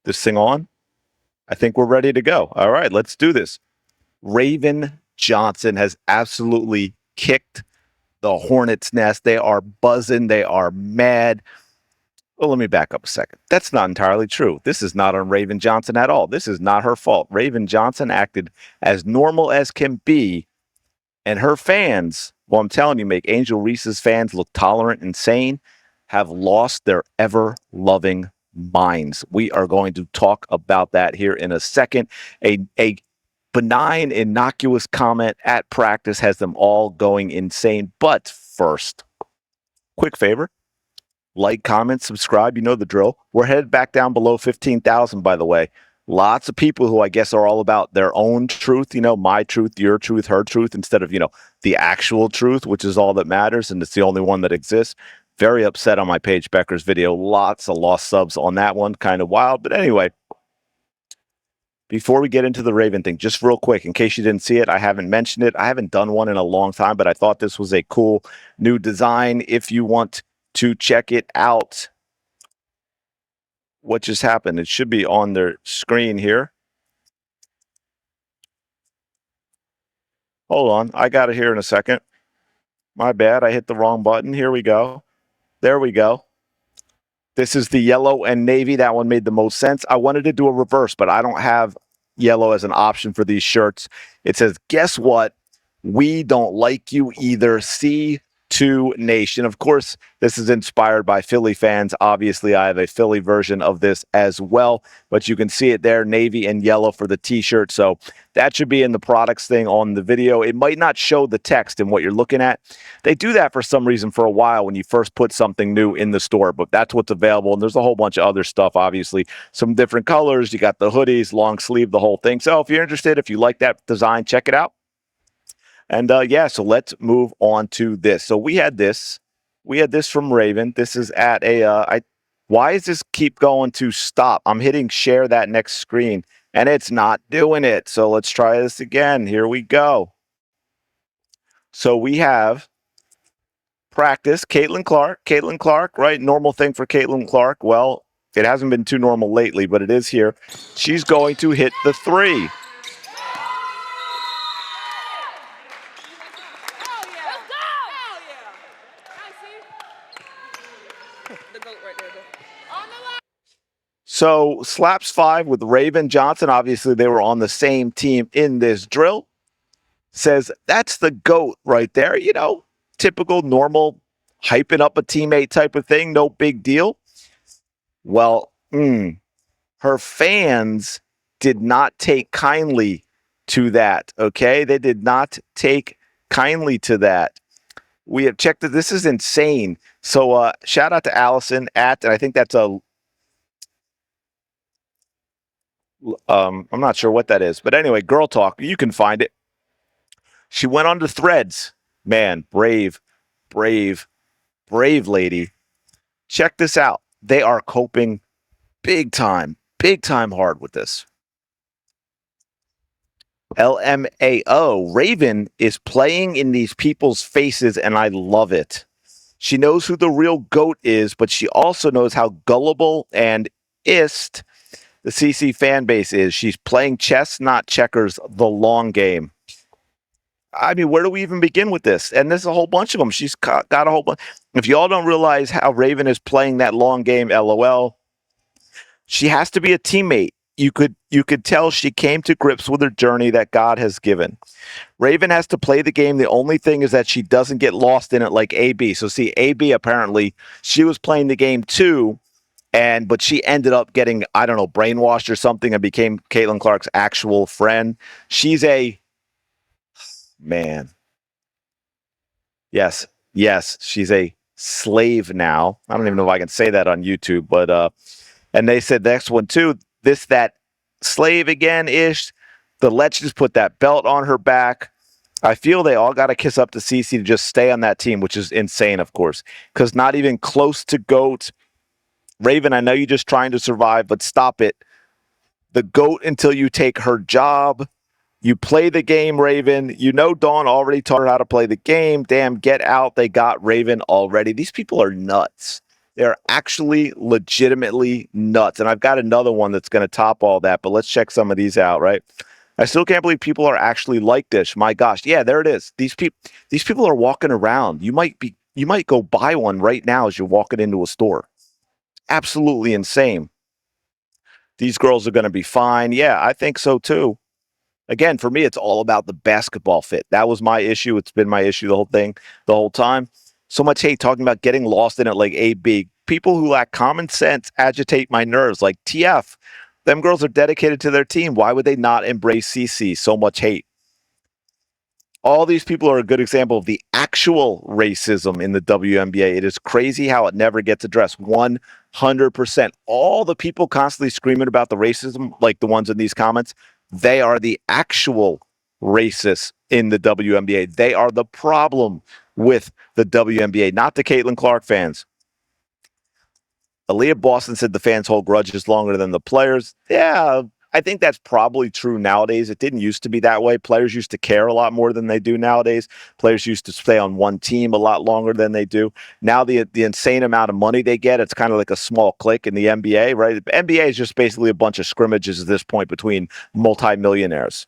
this thing on? I think we're ready to go. All right, let's do this. Raven Johnson has absolutely kicked the hornet's nest. They are buzzing. They are mad. Well, let me back up a second. That's not entirely true. This is not on Raven Johnson at all. This is not her fault. Raven Johnson acted as normal as can be, and her fans, well, I'm telling you, make Angel Reese's fans look tolerant and sane, have lost their ever-loving minds. We are going to talk about that here in a second. A benign, innocuous comment at practice has them all going insane. But first, quick favor. Like, comment, subscribe. You know the drill. We're headed back down below 15,000, by the way. Lots of people who I guess are all about their own truth, my truth, your truth, her truth, instead of, the actual truth, which is all that matters, and it's the only one that exists. Very upset on my Paige Becker's video. Lots of lost subs on that one. Kind of wild. But anyway, before we get into the Raven thing, just real quick, in case you didn't see it, I haven't mentioned it. I haven't done one in a long time, but I thought this was a cool new design. If you want to check it out, what just happened? It should be on their screen here. Hold on. I got it here in a second. My bad. I hit the wrong button. Here we go. There we go. This is the yellow and navy. That one made the most sense. I wanted to do a reverse, but I don't have yellow as an option for these shirts. It says, guess what? We don't like you either. C2 Nation. Of course, this is inspired by Philly fans. Obviously, I have a Philly version of this as well, but you can see it there, navy and yellow for the t-shirt. So that should be in the products thing on the video. It might not show the text in what you're looking at. They do that for some reason for a while when you first put something new in the store, but that's what's available. And there's a whole bunch of other stuff, obviously. Some different colors. You got the hoodies, long sleeve, the whole thing. So if you're interested, if you like that design, check it out. And yeah, so let's move on to this. So we had this from Raven. This is at a, why does this keep going to stop? I'm hitting share that next screen and it's not doing it. So let's try this again. Here we go. So we have practice, Caitlin Clark, right? Normal thing for Caitlin Clark. Well, it hasn't been too normal lately, but it is here. She's going to hit the three. So slaps 5 with Raven Johnson. Obviously, they were on the same team in this drill. Says that's the GOAT right there. Typical, normal, hyping up a teammate type of thing. No big deal. Well, her fans did not take kindly to that, okay? They did not take kindly to that. We have checked that this is insane. So shout out to Allison and I think that's a, I'm not sure what that is, but anyway, Girl Talk, you can find it. She went on to Threads. Man, brave lady. Check this out. They are coping big time hard with this. LMAO, Raven is playing in these people's faces, and I love it. She knows who the real GOAT is, but she also knows how gullible and ist the CC fan base is. She's playing chess, not checkers, the long game. I mean, where do we even begin with this? And there's a whole bunch of them. She's got a whole bunch. If y'all don't realize how Raven is playing that long game, LOL, she has to be a teammate. You could tell she came to grips with her journey that God has given. Raven has to play the game. The only thing is that she doesn't get lost in it like AB. So see, AB apparently, she was playing the game too, but she ended up getting, I don't know, brainwashed or something and became Caitlin Clark's actual friend. She's a man. Yes, she's a slave now. I don't even know if I can say that on YouTube, but and they said the next one too, that slave again-ish. Let's just put that belt on her back. I feel they all got to kiss up to CC to just stay on that team, which is insane, of course, because not even close to GOAT. Raven, I know you're just trying to survive, but stop it. The GOAT until you take her job. You play the game, Raven. Dawn already taught her how to play the game. Damn, get out. They got Raven already. These people are nuts. They're actually legitimately nuts. And I've got another one that's going to top all that, but let's check some of these out, right? I still can't believe people are actually like this. My gosh. Yeah, there it is. These people are walking around. You might go buy one right now as you're walking into a store. Absolutely insane. These girls are going to be fine. Yeah, I think so too. Again, for me, it's all about the basketball fit. That was my issue. It's been my issue the whole time. So much hate talking about getting lost in it like AB. People who lack common sense agitate my nerves. Like TF, them girls are dedicated to their team. Why would they not embrace CC? So much hate. All these people are a good example of the actual racism in the WNBA. It is crazy how it never gets addressed. 100%. All the people constantly screaming about the racism, like the ones in these comments, they are the actual racists in the WNBA. They are the problem with the WNBA, not the Caitlin Clark fans. Aaliyah Boston said the fans hold grudges longer than the players. Yeah, I think that's probably true nowadays. It didn't used to be that way. Players used to care a lot more than they do nowadays. Players used to stay on one team a lot longer than they do. Now the insane amount of money they get, it's kind of like a small clique in the NBA, right? The NBA is just basically a bunch of scrimmages at this point between multimillionaires.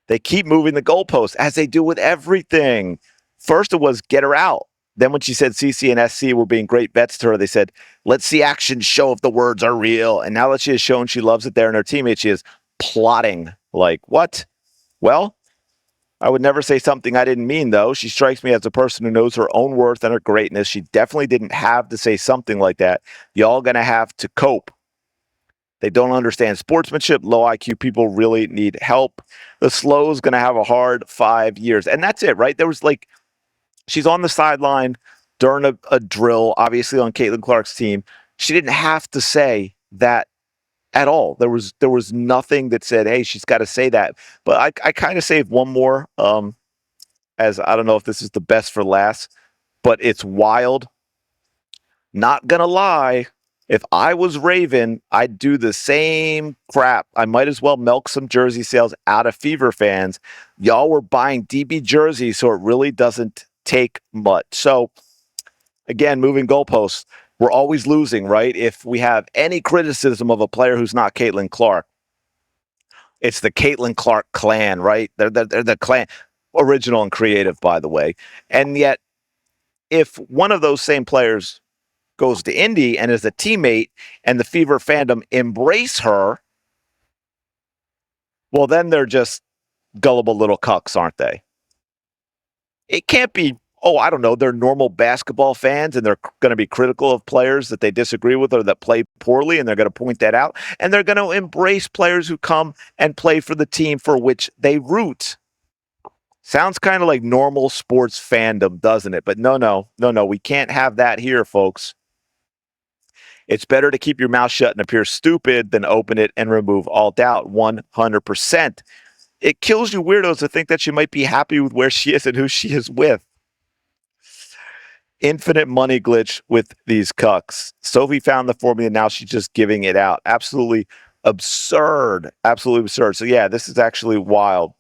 They keep moving the goalposts, as they do with everything. First it was get her out. Then when she said CC and SC were being great vets to her, they said, let's see action show if the words are real. And now that she has shown she loves it there and her teammates, she is plotting. Like, what? Well, I would never say something I didn't mean, though. She strikes me as a person who knows her own worth and her greatness. She definitely didn't have to say something like that. Y'all going to have to cope. They don't understand sportsmanship. Low IQ people really need help. The slow is going to have a hard 5 years. And that's it, right? There was like, she's on the sideline during a drill, obviously on Caitlin Clark's team. She didn't have to say that at all. There was nothing that said, hey, she's got to say that. But I kind of saved one more, as I don't know if this is the best for last, but it's wild. Not going to lie. If I was Raven, I'd do the same crap. I might as well milk some jersey sales out of Fever fans. Y'all were buying DB jerseys, so it really doesn't take much. So, again, moving goalposts. We're always losing, right? If we have any criticism of a player who's not Caitlin Clark, it's the Caitlin Clark clan, right? They're the clan, original and creative, by the way. And yet, if one of those same players goes to Indy and is a teammate and the Fever fandom embrace her, well, then they're just gullible little cucks, aren't they? It can't be, oh, I don't know, they're normal basketball fans and they're going to be critical of players that they disagree with or that play poorly, and they're going to point that out. And they're going to embrace players who come and play for the team for which they root. Sounds kind of like normal sports fandom, doesn't it? But no, we can't have that here, folks. It's better to keep your mouth shut and appear stupid than open it and remove all doubt. 100%. It kills you weirdos to think that she might be happy with where she is and who she is with. Infinite money glitch with these cucks. Sophie found the formula. Now she's just giving it out. Absolutely absurd. Absolutely absurd. So, yeah, this is actually wild.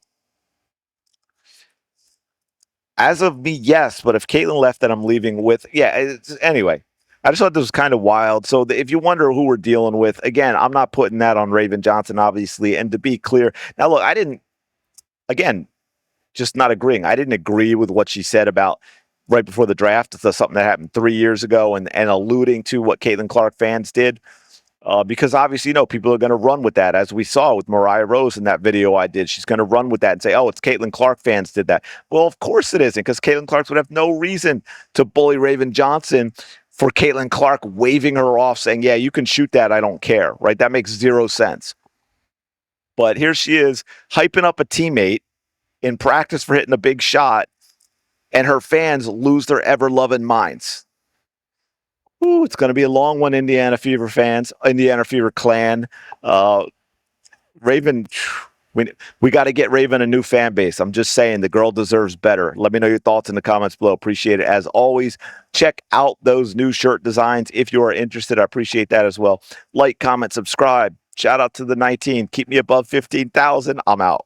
As of me, yes. But if Caitlin left, then I'm leaving with, yeah, anyway. I just thought this was kind of wild. So if you wonder who we're dealing with, again, I'm not putting that on Raven Johnson, obviously. And to be clear, now look, I didn't, again, just not agreeing. I didn't agree with what she said about right before the draft. It's something that happened 3 years ago and alluding to what Caitlin Clark fans did. Because obviously, people are going to run with that, as we saw with Mariah Rose in that video I did. She's going to run with that and say, oh, it's Caitlin Clark fans did that. Well, of course it isn't, because Caitlin Clark would have no reason to bully Raven Johnson for Caitlin Clark waving her off saying, yeah, you can shoot that, I don't care, right? That makes zero sense. But here she is hyping up a teammate in practice for hitting a big shot, and her fans lose their ever-loving minds. Ooh, it's going to be a long one, Indiana Fever fans, Indiana Fever clan. Raven, we got to get Raven a new fan base. I'm just saying, the girl deserves better. Let me know your thoughts in the comments below. Appreciate it. As always, check out those new shirt designs if you are interested. I appreciate that as well. Like, comment, subscribe. Shout out to the 19. Keep me above 15,000. I'm out.